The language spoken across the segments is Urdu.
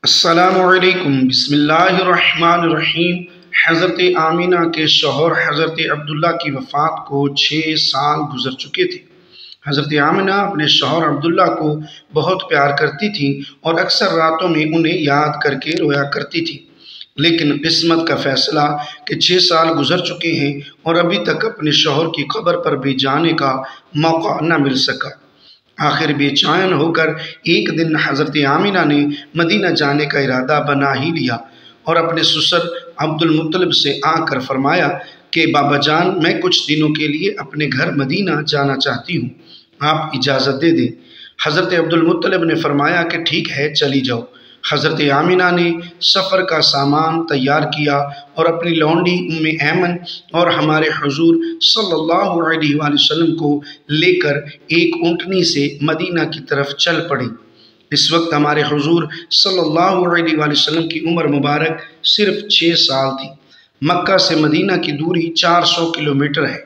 السلام علیکم۔ بسم اللہ الرحمن الرحیم۔ حضرت آمینہ کے شوہر حضرت عبداللہ کی وفات کو 6 سال گزر چکے تھے۔ حضرت آمینہ اپنے شوہر عبداللہ کو بہت پیار کرتی تھیں اور اکثر راتوں میں انہیں یاد کر کے رویا کرتی تھیں، لیکن قسمت کا فیصلہ کہ 6 سال گزر چکے ہیں اور ابھی تک اپنے شوہر کی قبر پر بھی جانے کا موقع نہ مل سکا۔ آخر بے چین ہو کر ایک دن حضرت آمینہ نے مدینہ جانے کا ارادہ بنا ہی لیا اور اپنے سسر عبد المطلب سے آ کر فرمایا کہ بابا جان، میں کچھ دنوں کے لیے اپنے گھر مدینہ جانا چاہتی ہوں، آپ اجازت دے دیں۔ حضرت عبد المطلب نے فرمایا کہ ٹھیک ہے، چلی جاؤ۔ حضرت آمینہ نے سفر کا سامان تیار کیا اور اپنی لونڈی ام ایمن اور ہمارے حضور صلی اللہ علیہ وآلہ وسلم کو لے کر ایک اونٹنی سے مدینہ کی طرف چل پڑی۔ اس وقت ہمارے حضور صلی اللہ علیہ وآلہ وسلم کی عمر مبارک صرف 6 سال تھی۔ مکہ سے مدینہ کی دوری 400 کلومیٹر ہے۔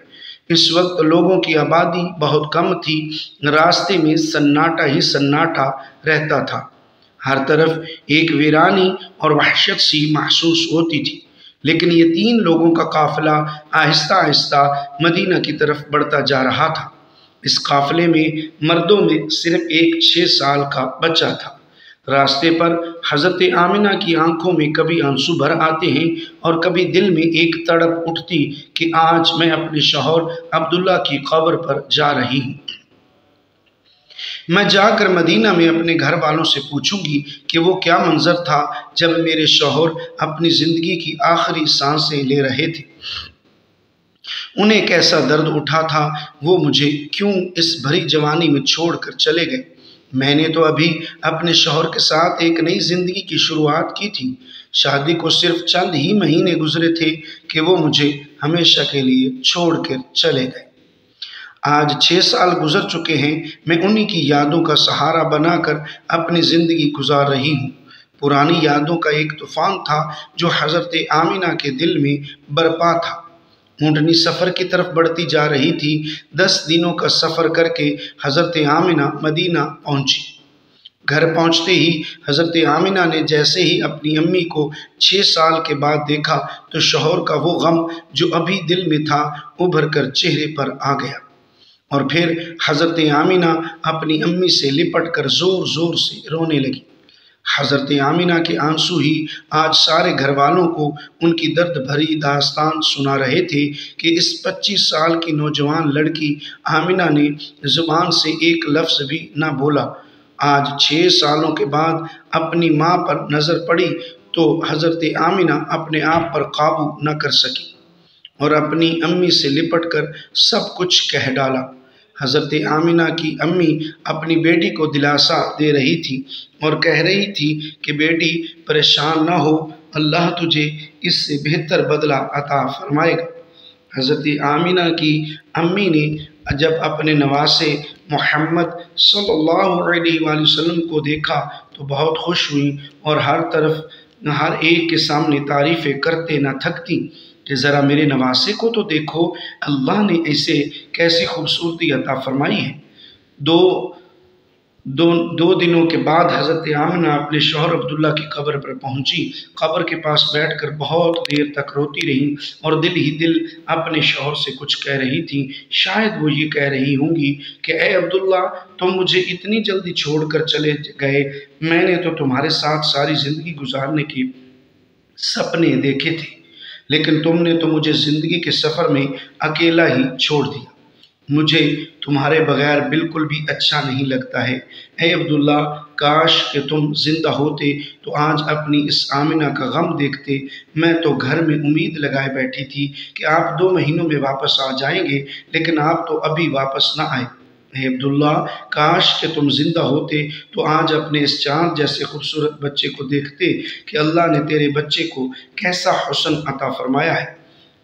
اس وقت لوگوں کی آبادی بہت کم تھی، راستے میں سناٹا ہی سناٹا رہتا تھا، ہر طرف ایک ویرانی اور وحشت سی محسوس ہوتی تھی۔ لیکن یہ 3 لوگوں کا قافلہ آہستہ آہستہ مدینہ کی طرف بڑھتا جا رہا تھا۔ اس قافلے میں مردوں میں صرف ایک 6 سال کا بچہ تھا۔ راستے پر حضرت آمینہ کی آنکھوں میں کبھی آنسو بھر آتے ہیں اور کبھی دل میں ایک تڑپ اٹھتی کہ آج میں اپنے شوہر عبداللہ کی قبر پر جا رہی ہوں۔ میں جا کر مدینہ میں اپنے گھر والوں سے پوچھوں گی کہ وہ کیا منظر تھا جب میرے شوہر اپنی زندگی کی آخری سانسیں لے رہے تھے، انہیں کیسا درد اٹھا تھا، وہ مجھے کیوں اس بھری جوانی میں چھوڑ کر چلے گئے۔ میں نے تو ابھی اپنے شوہر کے ساتھ ایک نئی زندگی کی شروعات کی تھی، شادی کو صرف چند ہی مہینے گزرے تھے کہ وہ مجھے ہمیشہ کے لیے چھوڑ کر چلے گئے۔ آج 6 سال گزر چکے ہیں، میں انہی کی یادوں کا سہارا بنا کر اپنی زندگی گزار رہی ہوں۔ پرانی یادوں کا ایک طوفان تھا جو حضرت آمینہ کے دل میں برپا تھا۔ اونٹنی سفر کی طرف بڑھتی جا رہی تھی۔ 10 دنوں کا سفر کر کے حضرت آمینہ مدینہ پہنچی۔ گھر پہنچتے ہی حضرت آمینہ نے جیسے ہی اپنی امی کو 6 سال کے بعد دیکھا تو شوہر کا وہ غم جو ابھی دل میں تھا ابھر کر چہرے پر آ گیا، اور پھر حضرت آمینہ اپنی امی سے لپٹ کر زور زور سے رونے لگی۔ حضرت آمینہ کے آنسو ہی آج سارے گھر والوں کو ان کی درد بھری داستان سنا رہے تھے کہ اس 25 سال کی نوجوان لڑکی آمینہ نے زبان سے ایک لفظ بھی نہ بولا۔ آج 6 سالوں کے بعد اپنی ماں پر نظر پڑی تو حضرت آمینہ اپنے آپ پر قابو نہ کر سکی اور اپنی امی سے لپٹ کر سب کچھ کہہ ڈالا۔ حضرت آمینہ کی امی اپنی بیٹی کو دلاسا دے رہی تھی اور کہہ رہی تھی کہ بیٹی پریشان نہ ہو، اللہ تجھے اس سے بہتر بدلہ عطا فرمائے گا۔ حضرت آمینہ کی امی نے جب اپنے نواسے محمد صلی اللہ علیہ وآلہ وسلم کو دیکھا تو بہت خوش ہوئی اور ہر ایک کے سامنے تعریفیں کرتے نہ تھکتی کہ ذرا میرے نواسے کو تو دیکھو، اللہ نے اسے کیسی خوبصورتی عطا فرمائی ہے۔ دو دنوں کے بعد حضرت آمینہ اپنے شوہر عبداللہ کی قبر پر پہنچی۔ قبر کے پاس بیٹھ کر بہت دیر تک روتی رہی اور دل ہی دل اپنے شوہر سے کچھ کہہ رہی تھی۔ شاید وہ یہ کہہ رہی ہوں گی کہ اے عبداللہ، تم مجھے اتنی جلدی چھوڑ کر چلے گئے، میں نے تو تمہارے ساتھ ساری زندگی گزارنے کے سپنے دیکھے تھے، لیکن تم نے تو مجھے زندگی کے سفر میں اکیلا ہی چھوڑ دیا۔ مجھے تمہارے بغیر بالکل بھی اچھا نہیں لگتا ہے۔ اے عبداللہ، کاش کہ تم زندہ ہوتے تو آج اپنی اس آمینہ کا غم دیکھتے۔ میں تو گھر میں امید لگائے بیٹھی تھی کہ آپ 2 مہینوں میں واپس آ جائیں گے، لیکن آپ تو ابھی واپس نہ آئے۔ اے عبداللہ، کاش کہ تم زندہ ہوتے تو آج اپنے اس چاند جیسے خوبصورت بچے کو دیکھتے کہ اللہ نے تیرے بچے کو کیسا حسن عطا فرمایا ہے۔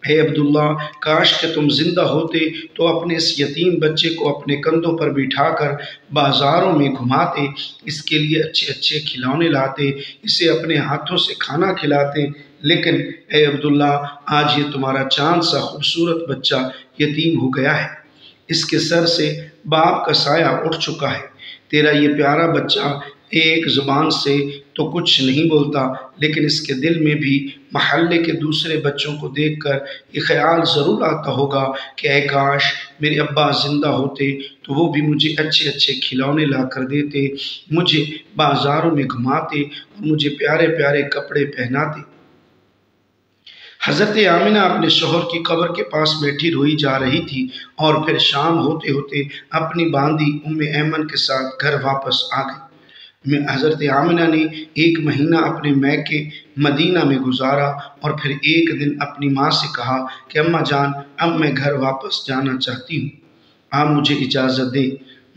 اے عبداللہ، کاش کہ تم زندہ ہوتے تو اپنے اس یتیم بچے کو اپنے کندھوں پر بٹھا کر بازاروں میں گھماتے، اس کے لیے اچھے اچھے کھلونے لاتے، اسے اپنے ہاتھوں سے کھانا کھلاتے، لیکن اے عبداللہ، آج یہ تمہارا چاند سا خوبصورت بچہ یتیم ہو گیا ہے۔ اس کے سر سے باپ کا سایہ اٹھ چکا ہے۔ تیرا یہ پیارا بچہ ایک زبان سے تو کچھ نہیں بولتا، لیکن اس کے دل میں بھی محلے کے دوسرے بچوں کو دیکھ کر یہ خیال ضرور آتا ہوگا کہ اے کاش میرے ابا زندہ ہوتے تو وہ بھی مجھے اچھے اچھے کھلونے لا کر دیتے، مجھے بازاروں میں گھماتے اور مجھے پیارے پیارے کپڑے پہناتے۔ حضرت آمنہ اپنے شوہر کی قبر کے پاس بیٹھی روئی جا رہی تھی، اور پھر شام ہوتے ہوتے اپنی باندی ام ایمن کے ساتھ گھر واپس آ گئی۔ حضرت آمنہ نے 1 مہینہ اپنے میکے مدینہ میں گزارا، اور پھر ایک دن اپنی ماں سے کہا کہ اماں جان، اب میں گھر واپس جانا چاہتی ہوں، آپ مجھے اجازت دیں۔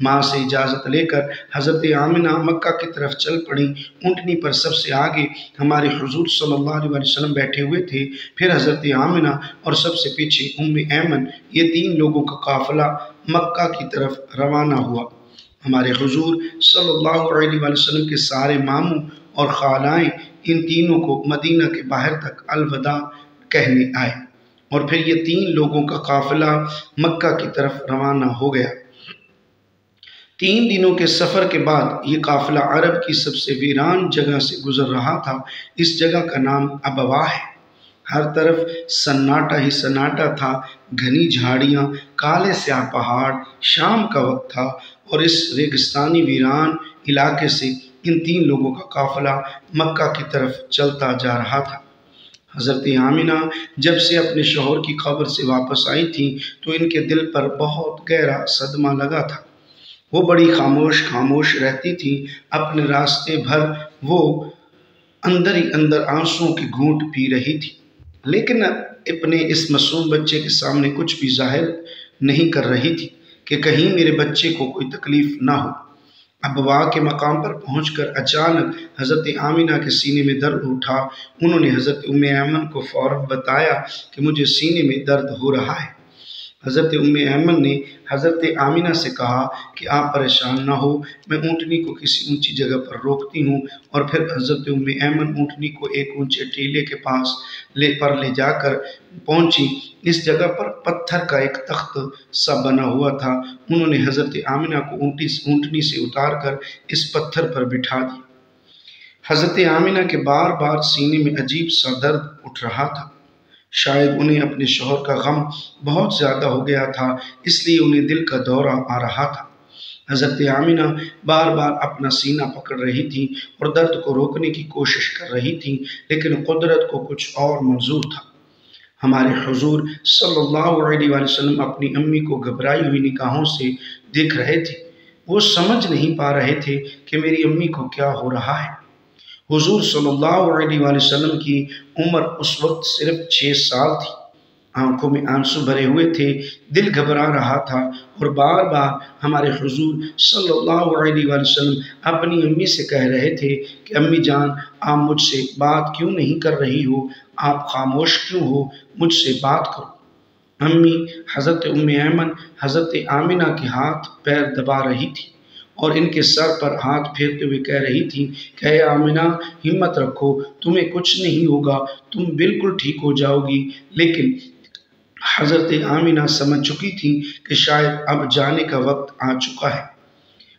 ماں سے اجازت لے کر حضرت آمنہ مکہ کی طرف چل پڑیں۔ اونٹنی پر سب سے آگے ہمارے حضور صلی اللہ علیہ وسلم بیٹھے ہوئے تھے، پھر حضرت آمنہ اور سب سے پیچھے ام ایمن، یہ 3 لوگوں کا قافلہ مکہ کی طرف روانہ ہوا۔ ہمارے حضور صلی اللہ علیہ وسلم کے سارے ماموں اور خالائیں ان تینوں کو مدینہ کے باہر تک الوداع کہنے آئے، اور پھر یہ 3 لوگوں کا قافلہ مکہ کی طرف روانہ ہو گیا۔ 3 دنوں کے سفر کے بعد یہ قافلہ عرب کی سب سے ویران جگہ سے گزر رہا تھا۔ اس جگہ کا نام ابواء ہے۔ ہر طرف سناٹا ہی سناٹا تھا، گھنی جھاڑیاں، کالے سیاہ پہاڑ۔ شام کا وقت تھا، اور اس ریگستانی ویران علاقے سے ان 3 لوگوں کا قافلہ مکہ کی طرف چلتا جا رہا تھا۔ حضرت آمنہ جب سے اپنے شوہر کی قبر سے واپس آئی تھیں تو ان کے دل پر بہت گہرا صدمہ لگا تھا۔ وہ بڑی خاموش رہتی تھیں۔ اپنے راستے بھر وہ اندر ہی اندر آنسوؤں کی گھونٹ پی رہی تھی، لیکن اپنے اس معصوم بچے کے سامنے کچھ بھی ظاہر نہیں کر رہی تھی کہ کہیں میرے بچے کو کوئی تکلیف نہ ہو۔ ابواء کے مقام پر پہنچ کر اچانک حضرت آمنہ کے سینے میں درد اٹھا۔ انہوں نے حضرت ام ایمن کو فوراً بتایا کہ مجھے سینے میں درد ہو رہا ہے۔ حضرت ام ایمن نے حضرت آمنہ سے کہا کہ آپ پریشان نہ ہو، میں اونٹنی کو کسی اونچی جگہ پر روکتی ہوں، اور پھر حضرت ام ایمن اونٹنی کو ایک اونچے ٹیلے کے پاس لے جا کر پہنچی۔ اس جگہ پر پتھر کا ایک تخت سا بنا ہوا تھا۔ انہوں نے حضرت آمنہ کو اونٹنی سے اتار کر اس پتھر پر بٹھا دیا۔ حضرت آمنہ کے بار بار سینے میں عجیب سا درد اٹھ رہا تھا۔ شاید انہیں اپنے شوہر کا غم بہت زیادہ ہو گیا تھا، اس لیے انہیں دل کا دورہ آ رہا تھا۔ حضرت آمنہ بار بار اپنا سینہ پکڑ رہی تھیں اور درد کو روکنے کی کوشش کر رہی تھیں، لیکن قدرت کو کچھ اور منظور تھا۔ ہمارے حضور صلی اللہ علیہ وسلم اپنی امی کو گھبرائی ہوئی نگاہوں سے دیکھ رہے تھے۔ وہ سمجھ نہیں پا رہے تھے کہ میری امی کو کیا ہو رہا ہے۔ حضور صلی اللہ علیہ وسلم کی عمر اس وقت صرف 6 سال تھی۔ آنکھوں میں آنسو بھرے ہوئے تھے، دل گھبرا رہا تھا، اور بار بار ہمارے حضور صلی اللہ علیہ وسلم اپنی امی سے کہہ رہے تھے کہ امی جان، آپ مجھ سے بات کیوں نہیں کر رہی ہو؟ آپ خاموش کیوں ہو؟ مجھ سے بات کرو۔ امی حضرت ام ایمن حضرت آمنہ کے ہاتھ پیر دبا رہی تھی اور ان کے سر پر ہاتھ پھیرتے ہوئے کہہ رہی تھی کہ اے آمنہ، ہمت رکھو، تمہیں کچھ نہیں ہوگا، تم بالکل ٹھیک ہو جاؤ گی۔ لیکن حضرت آمنہ سمجھ چکی تھی کہ شاید اب جانے کا وقت آ چکا ہے۔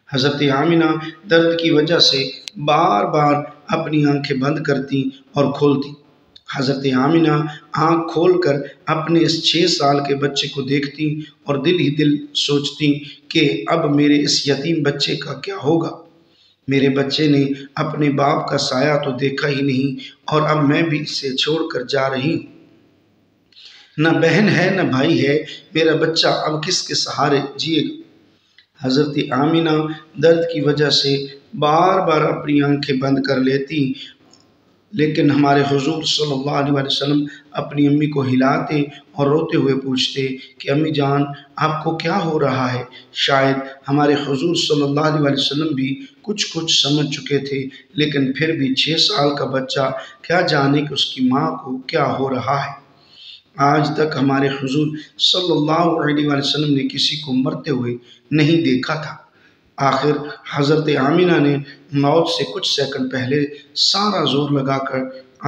حضرت آمنہ درد کی وجہ سے بار بار اپنی آنکھیں بند کرتی اور کھولتی۔ حضرت آمنہ آنکھ کھول کر اپنے اس 6 سال کے بچے کو دیکھتی اور دل ہی دل سوچتی کہ اب میرے اس یتیم بچے کا کیا ہوگا۔ میرے بچے نے اپنے باپ کا سایہ تو دیکھا ہی نہیں، اور اب میں بھی اسے چھوڑ کر جا رہی ہوں۔ نہ بہن ہے نہ بھائی ہے، میرا بچہ اب کس کے سہارے جیے گا؟ حضرت آمنہ درد کی وجہ سے بار بار اپنی آنکھیں بند کر لیتی، لیکن ہمارے حضور صلی اللہ علیہ وسلم اپنی امی کو ہلاتے اور روتے ہوئے پوچھتے کہ امی جان، آپ کو کیا ہو رہا ہے؟ شاید ہمارے حضور صلی اللہ علیہ وسلم بھی کچھ سمجھ چکے تھے، لیکن پھر بھی 6 سال کا بچہ کیا جانے کہ اس کی ماں کو کیا ہو رہا ہے۔ آج تک ہمارے حضور صلی اللہ علیہ وسلم نے کسی کو مرتے ہوئے نہیں دیکھا تھا۔ آخر حضرت آمنہ نے موت سے کچھ سیکنڈ پہلے سارا زور لگا کر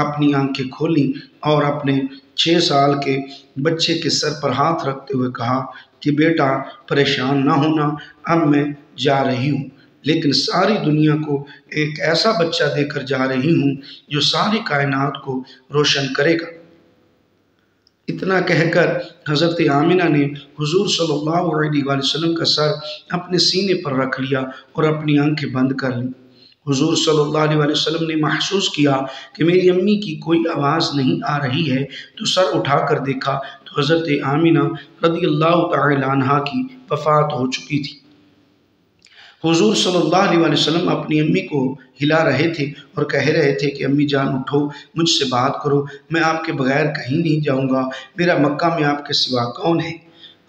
اپنی آنکھیں کھولیں اور اپنے 6 سال کے بچے کے سر پر ہاتھ رکھتے ہوئے کہا کہ بیٹا پریشان نہ ہونا، اب میں جا رہی ہوں، لیکن ساری دنیا کو ایک ایسا بچہ دے کر جا رہی ہوں جو ساری کائنات کو روشن کرے گا۔ اتنا کہہ کر حضرت آمنہ نے حضور صلی اللہ علیہ وآلہ وسلم کا سر اپنے سینے پر رکھ لیا اور اپنی آنکھیں بند کر لیں۔ حضور صلی اللہ علیہ وآلہ وسلم نے محسوس کیا کہ میری امی کی کوئی آواز نہیں آ رہی ہے، تو سر اٹھا کر دیکھا تو حضرت آمنہ رضی اللہ تعالی عنہا کی وفات ہو چکی تھی۔ حضور صلی اللہ علیہ وآلہ وسلم اپنی امی کو ہلا رہے تھے اور کہہ رہے تھے کہ امی جان اٹھو، مجھ سے بات کرو، میں آپ کے بغیر کہیں نہیں جاؤں گا، میرا مکہ میں آپ کے سوا کون ہے؟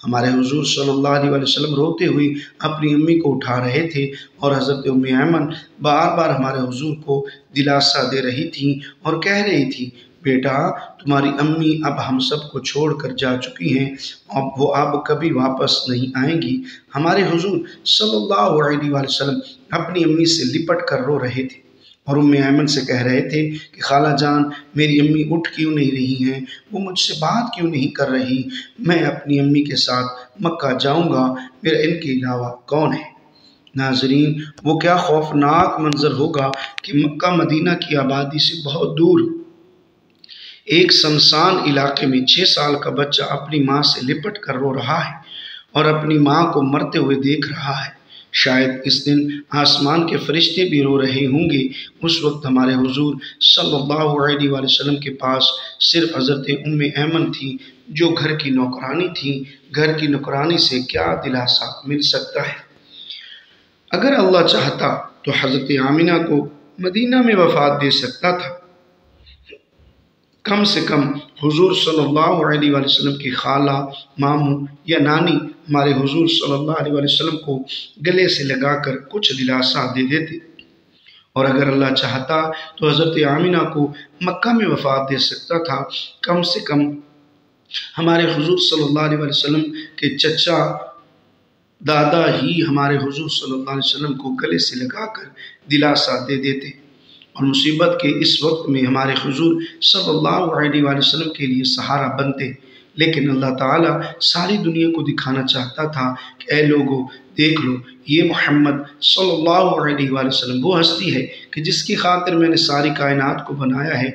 ہمارے حضور صلی اللہ علیہ وآلہ وسلم روتے ہوئے اپنی امی کو اٹھا رہے تھے اور حضرت ام ایمن بار بار ہمارے حضور کو دلاسا دے رہی تھیں اور کہہ رہی تھی، بیٹا تمہاری امی اب ہم سب کو چھوڑ کر جا چکی ہیں، وہ اب کبھی واپس نہیں آئیں گی۔ ہمارے حضور صلی اللہ علیہ وآلہ وسلم اپنی امی سے لپٹ کر رو رہے تھے اور ام ایمن سے کہہ رہے تھے کہ خالہ جان میری امی اٹھ کیوں نہیں رہی ہیں، وہ مجھ سے بات کیوں نہیں کر رہی، میں اپنی امی کے ساتھ مکہ جاؤں گا، میرا ان کے علاوہ کون ہے؟ ناظرین، وہ کیا خوفناک منظر ہوگا کہ مکہ مدینہ کی آبادی سے بہت دور ایک سنسان علاقے میں 6 سال کا بچہ اپنی ماں سے لپٹ کر رو رہا ہے اور اپنی ماں کو مرتے ہوئے دیکھ رہا ہے۔ شاید اس دن آسمان کے فرشتے بھی رو رہے ہوں گے۔ اس وقت ہمارے حضور صلی اللہ علیہ وآلہ وسلم کے پاس صرف حضرت ام ایمن تھی جو گھر کی نوکرانی تھی۔ گھر کی نوکرانی سے کیا دلاسا مل سکتا ہے؟ اگر اللہ چاہتا تو حضرت آمنہ کو مدینہ میں وفات دے سکتا تھا۔ کم سے کم حضور صلی اللہ علیہ وآلہ وسلم کی خالہ، ماموں یا نانی ہمارے حضور صلی اللہ علیہ وآلہ وسلم کو گلے سے لگا کر کچھ دلاسا دے دیتے، اور اگر اللہ چاہتا تو حضرت آمنہ کو مکہ میں وفات دے سکتا تھا۔ کم سے کم ہمارے حضور صلی اللہ علیہ وآلہ وسلم کے چچا دادا ہی ہمارے حضور صلی اللہ علیہ وسلم کو گلے سے لگا کر دلاسا دے دیتے، اور مصیبت کے اس وقت میں ہمارے حضور صلی اللہ علیہ وآلہ وسلم کے لیے سہارا بنتے۔ لیکن اللہ تعالیٰ ساری دنیا کو دکھانا چاہتا تھا کہ اے لوگو دیکھ لو، یہ محمد صلی اللہ علیہ وآلہ وسلم وہ ہستی ہے کہ جس کی خاطر میں نے ساری کائنات کو بنایا ہے۔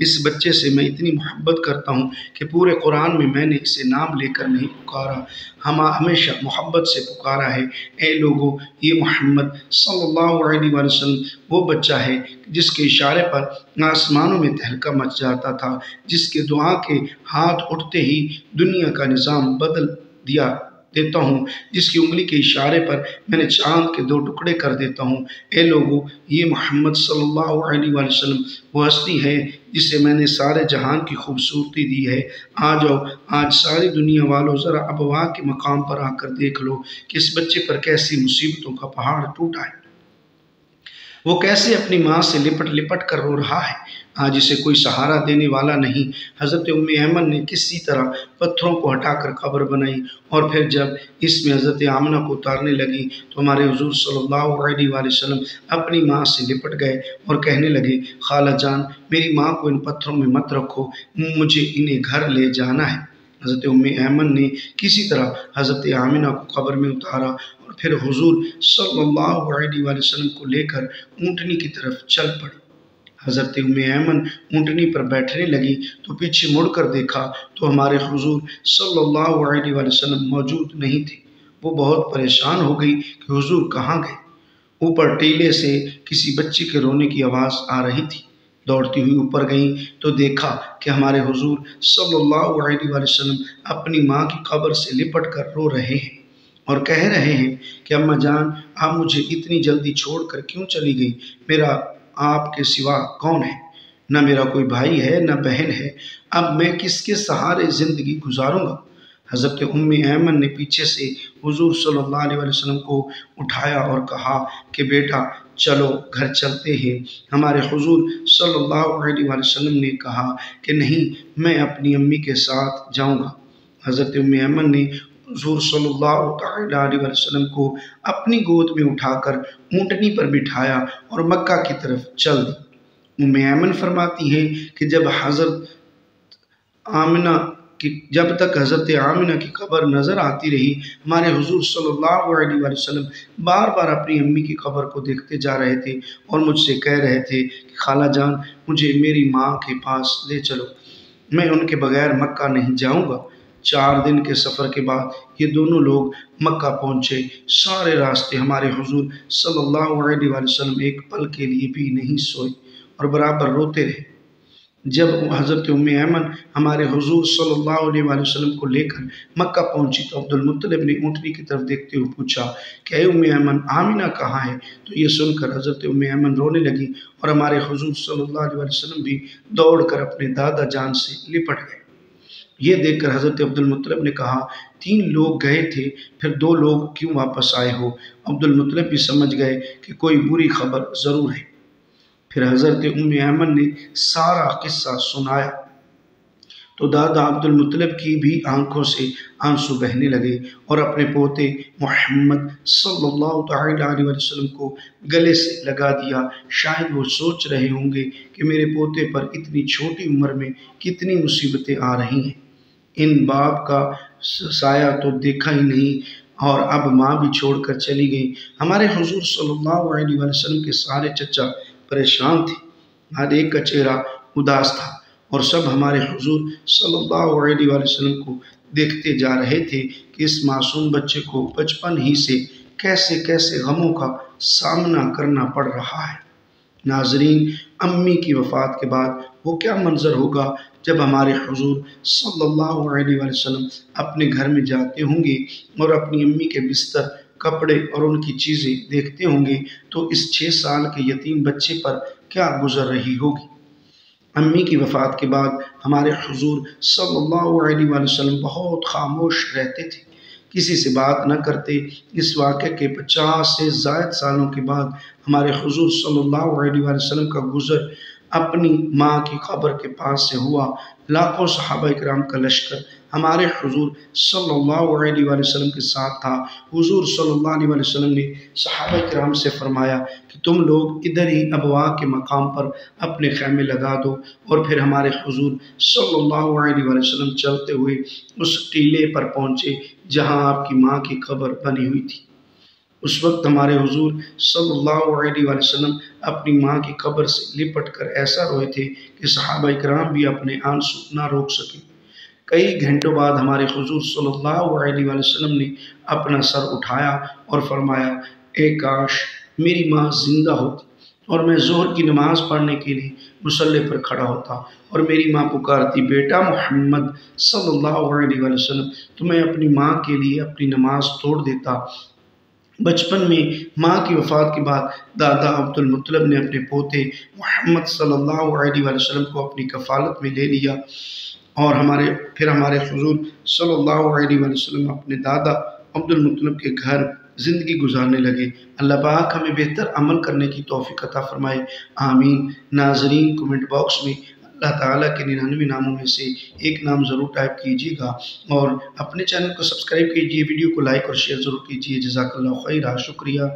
اس بچے سے میں اتنی محبت کرتا ہوں کہ پورے قرآن میں نے اسے نام لے کر نہیں پکارا، ہمیشہ محبت سے پکارا ہے۔ اے لوگو، یہ محمد صلی اللہ علیہ وآلہ وسلم وہ بچہ ہے جس کے اشارے پر آسمانوں میں تہلکہ مچ جاتا تھا، جس کے دعا کے ہاتھ اٹھتے ہی دنیا کا نظام بدل دیتا ہوں، جس کی انگلی کے اشارے پر میں نے چاند کے 2 ٹکڑے کر دیتا ہوں۔ اے لوگو، یہ محمد صلی اللہ علیہ وآلہ وسلم وہ ہستی ہے جسے میں نے سارے جہان کی خوبصورتی دی ہے۔ آ جاؤ، آج ساری دنیا والوں ذرا ابوا کے مقام پر آ کر دیکھ لو کہ اس بچے پر کیسی مصیبتوں کا پہاڑ ٹوٹا ہے، وہ کیسے اپنی ماں سے لپٹ کر رو رہا ہے۔ آج اسے کوئی سہارا دینے والا نہیں۔ حضرت ام ایمن نے کسی طرح پتھروں کو ہٹا کر قبر بنائی، اور پھر جب اس میں حضرت آمنہ کو اتارنے لگی تو ہمارے حضور صلی اللہ علیہ وآلہ وسلم اپنی ماں سے لپٹ گئے اور کہنے لگے، خالہ جان میری ماں کو ان پتھروں میں مت رکھو، مجھے انہیں گھر لے جانا ہے۔ حضرت ام ایمن نے کسی طرح حضرت آمنہ کو قبر میں اتارا اور پھر حضور صلی اللہ علیہ وآلہ وسلم کو لے کر اونٹنی کی طرف چل پڑی۔ حضرت ام ایمن اونٹنی پر بیٹھنے لگی تو پیچھے مڑ کر دیکھا تو ہمارے حضور صلی اللہ علیہ وآلہ وسلم موجود نہیں تھے۔ وہ بہت پریشان ہو گئی کہ حضور کہاں گئے۔ اوپر ٹیلے سے کسی بچی کے رونے کی آواز آ رہی تھی۔ دوڑتی ہوئی اوپر گئیں تو دیکھا کہ ہمارے حضور صلی اللہ علیہ وآلہ وسلم اپنی ماں کی قبر سے لپٹ کر رو رہے ہیں اور کہہ رہے ہیں کہ اماں جان آپ مجھے اتنی جلدی چھوڑ کر کیوں چلی گئی، میرا آپ کے سوا کون ہے، نہ میرا کوئی بھائی ہے نہ بہن ہے، اب میں کس کے سہارے زندگی گزاروں گا۔ حضرت ام ایمن نے پیچھے سے حضور صلی اللہ علیہ وسلم کو اٹھایا اور کہا کہ بیٹا چلو گھر چلتے ہیں۔ ہمارے حضور صلی اللہ علیہ وسلم نے کہا کہ نہیں، میں اپنی امی کے ساتھ جاؤں گا۔ حضرت ام ایمن نے حضور صلی اللہ علیہ وسلم کو اپنی گود میں اٹھا کر اونٹنی پر بٹھایا اور مکہ کی طرف چل دی۔ ام ایمن فرماتی ہیں کہ جب حضرت آمنہ کہ جب تک حضرت آمنہ کی قبر نظر آتی رہی، ہمارے حضور صلی اللہ علیہ وآلہ وسلم بار بار اپنی امی کی قبر کو دیکھتے جا رہے تھے اور مجھ سے کہہ رہے تھے کہ خالہ جان مجھے میری ماں کے پاس لے چلو، میں ان کے بغیر مکہ نہیں جاؤں گا۔ 4 دن کے سفر کے بعد یہ دونوں لوگ مکہ پہنچے۔ سارے راستے ہمارے حضور صلی اللہ علیہ وآلہ وسلم ایک پل کے لیے بھی نہیں سوئے اور برابر روتے رہے۔ جب حضرت ام ایمن ہمارے حضور صلی اللہ علیہ وآلہ وسلم کو لے کر مکہ پہنچی تو عبد المطلب نے اونٹنی کی طرف دیکھتے ہوئے پوچھا کہ اے ام ایمن، آمنہ کہاں ہے؟ تو یہ سن کر حضرت ام ایمن رونے لگی اور ہمارے حضور صلی اللہ علیہ وآلہ وسلم بھی دوڑ کر اپنے دادا جان سے لپٹ گئے۔ یہ دیکھ کر حضرت عبد المطلب نے کہا 3 لوگ گئے تھے، پھر 2 لوگ کیوں واپس آئے ہو؟ عبد المطلب بھی سمجھ گئے کہ کوئی بری خبر ضرور ہے۔ پھر حضرت ام ایمن نے سارا قصہ سنایا تو دادا عبد المطلب کی بھی آنکھوں سے آنسو بہنے لگے اور اپنے پوتے محمد صلی اللہ تعالیٰ علیہ وسلم کو گلے سے لگا دیا۔ شاید وہ سوچ رہے ہوں گے کہ میرے پوتے پر اتنی چھوٹی عمر میں کتنی مصیبتیں آ رہی ہیں، ان باپ کا سایہ تو دیکھا ہی نہیں اور اب ماں بھی چھوڑ کر چلی گئی۔ ہمارے حضور صلی اللہ علیہ وسلم کے سارے چچا پریشان تھے، ہر ایک کا چہرہ اداس تھا اور سب ہمارے حضور صلی اللہ علیہ وآلہ وسلم کو دیکھتے جا رہے تھے کہ اس معصوم بچے کو بچپن ہی سے کیسے کیسے غموں کا سامنا کرنا پڑ رہا ہے۔ ناظرین، امی کی وفات کے بعد وہ کیا منظر ہوگا جب ہمارے حضور صلی اللہ علیہ وآلہ وسلم اپنے گھر میں جاتے ہوں گے اور اپنی امی کے بستر، کپڑے اور ان کی چیزیں دیکھتے ہوں گے تو اس 6 سال کے یتیم بچے پر کیا گزر رہی ہوگی۔ امی کی وفات کے بعد ہمارے حضور صلی اللہ علیہ وآلہ وسلم بہت خاموش رہتے تھے، کسی سے بات نہ کرتے۔ اس واقعے کے 50 سے زائد سالوں کے بعد ہمارے حضور صلی اللہ علیہ وآلہ وسلم کا گزر اپنی ماں کی قبر کے پاس سے ہوا۔ لاکھوں صحابہ کرام کا لشکر ہمارے حضور صلی اللہ علیہ وآلہ وسلم کے ساتھ تھا۔ حضور صلی اللہ علیہ وآلہ وسلم نے صحابہ کرام سے فرمایا کہ تم لوگ ادھر ہی ابواء کے مقام پر اپنے خیمے لگا دو، اور پھر ہمارے حضور صلی اللہ علیہ وآلہ وسلم چلتے ہوئے اس ٹیلے پر پہنچے جہاں آپ کی ماں کی قبر بنی ہوئی تھی۔ اس وقت ہمارے حضور صلی اللہ علیہ وآلہ وسلم اپنی ماں کی قبر سے لپٹ کر ایسا روئے تھے کہ صحابہ کرام بھی اپنے آنسو نہ روک سکے۔ کئی گھنٹوں بعد ہمارے حضور صلی اللہ علیہ وآلہ وسلم نے اپنا سر اٹھایا اور فرمایا اے کاش میری ماں زندہ ہوتی اور میں ظہر کی نماز پڑھنے کے لیے مصلی پر کھڑا ہوتا اور میری ماں پکارتی بیٹا محمد صلی اللہ علیہ وآلہ وسلم، تو میں اپنی ماں کے لیے اپنی نماز توڑ دیتا۔ بچپن میں ماں کی وفات کے بعد دادا عبد المطلب نے اپنے پوتے محمد صلی اللہ علیہ وآلہ وسلم کو اپنی کفالت میں لے لیا اور پھر ہمارے حضور صلی اللہ علیہ وآلہ وسلم اپنے دادا عبد المطلب کے گھر زندگی گزارنے لگے۔ اللہ پاک ہمیں بہتر عمل کرنے کی توفیق عطا فرمائے، آمین۔ ناظرین، کمنٹ باکس میں اللہ تعالیٰ کے 99 ناموں میں سے ایک نام ضرور ٹائپ کیجیے گا اور اپنے چینل کو سبسکرائب کیجیے، ویڈیو کو لائک اور شیئر ضرور کیجیے۔ جزاک اللہ خیرہ، شکریہ۔